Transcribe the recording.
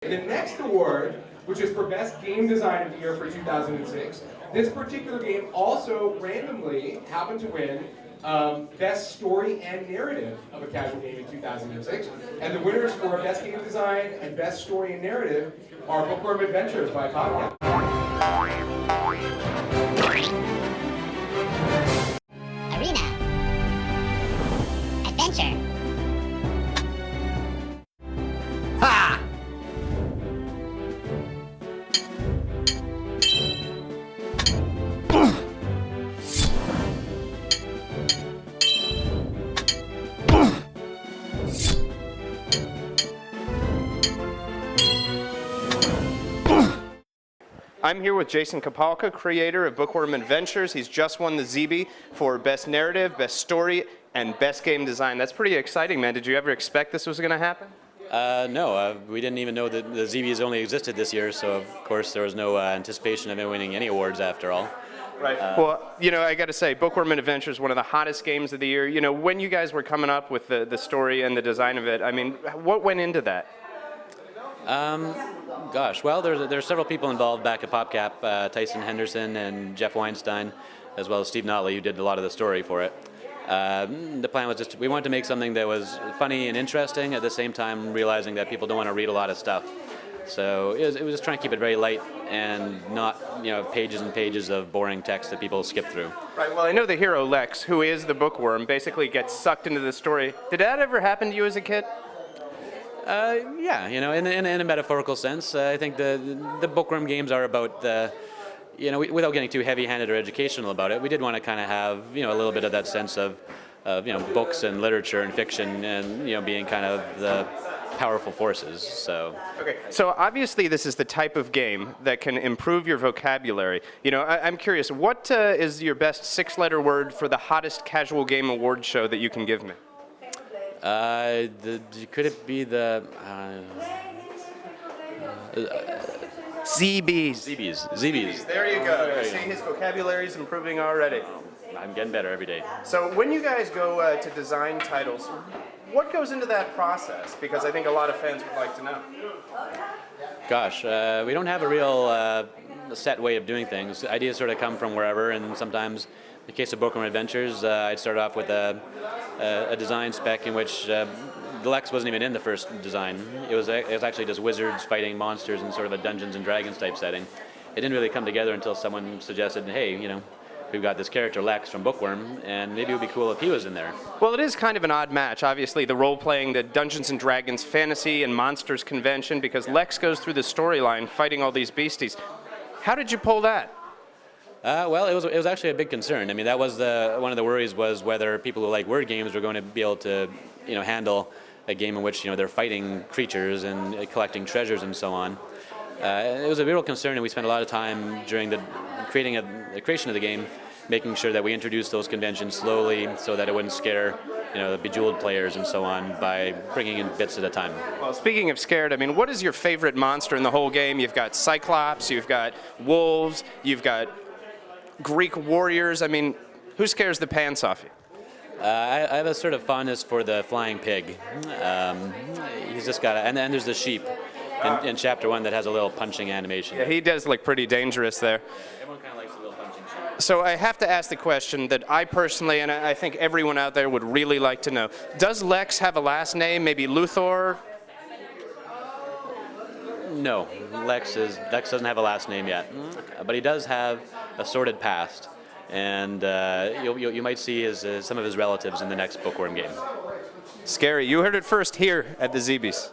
The next award, which is for Best Game Design of the Year for 2006, this particular game also randomly happened to win Best Story and Narrative of a Casual Game in 2006. And the winners for Best Game Design and Best Story and Narrative are Bookworm Adventures by PopCap. Arena. Adventure. Ha! I'm here with Jason Kapalka, creator of Bookworm Adventures. He's just won the Zeeby for Best Narrative, Best Story, and Best Game Design. That's pretty exciting, man. Did you ever expect this was going to happen? No, we didn't even know that the Zeebys only existed this year, so of course there was no anticipation of him winning any awards after all. Right. Well, you know, I got to say, Bookworm Adventures is one of the hottest games of the year. You know, when you guys were coming up with the story and the design of it, I mean, what went into that? Gosh, well, there's several people involved back at PopCap, Tyson Henderson and Jeff Weinstein, as well as Steve Notley, who did a lot of the story for it. The plan was just, we wanted to make something that was funny and interesting, at the same time realizing that people don't want to read a lot of stuff. So it was just trying to keep it very light and not, you know, pages and pages of boring text that people skip through. Right, well, I know the hero, Lex, who is the bookworm, basically gets sucked into the story. Did that ever happen to you as a kid? Yeah, you know, in a metaphorical sense, I think the Bookworm games are about the, you know, without getting too heavy-handed or educational about it, we did want to kind of have, you know, a little bit of that sense of you know, books and literature and fiction and, you know, being kind of the powerful forces, so. Okay, so obviously this is the type of game that can improve your vocabulary. You know, I'm curious, what is your best 6-letter word for the hottest casual game award show that you can give me? Could it be the Zeebys. Zeebys. There you go. See, his vocabulary is improving already. I'm getting better every day. So when you guys go to design titles, what goes into that process? Because I think a lot of fans would like to know. Gosh, we don't have a real set way of doing things. Ideas sort of come from wherever, and sometimes, in the case of Bookworm Adventures, I'd start off with a design spec in which the Lex wasn't even in the first design. It was actually just wizards fighting monsters in sort of a Dungeons and Dragons type setting. It didn't really come together until someone suggested, hey, you know, we've got this character Lex from Bookworm, and maybe it would be cool if he was in there. Well, it is kind of an odd match. Obviously, the role-playing, the Dungeons and Dragons fantasy and monsters convention, because Lex goes through the storyline fighting all these beasties. How did you pull that? Well, it was actually a big concern. I mean, that was one of the worries was whether people who like word games were going to be able to, you know, handle a game in which, you know, they're fighting creatures and collecting treasures and so on. It was a real concern, and we spent a lot of time during the creation of the game, making sure that we introduced those conventions slowly so that it wouldn't scare, you know, the bejeweled players and so on by bringing in bits at a time. Well, speaking of scared, I mean, what is your favorite monster in the whole game? You've got Cyclops, you've got wolves, you've got Greek warriors. I mean, who scares the pants off you? I have a sort of fondness for the flying pig. He's just got and then there's the sheep in chapter 1 that has a little punching animation. Yeah, he does look pretty dangerous there. Everyone kind of likes the little punching sheep. So I have to ask the question that I personally, and I think everyone out there would really like to know. Does Lex have a last name, maybe Luthor? No, Lex doesn't have a last name yet, but he does have a sordid past, and you might see some of his relatives in the next Bookworm game. Scary. You heard it first here at the Zeebys.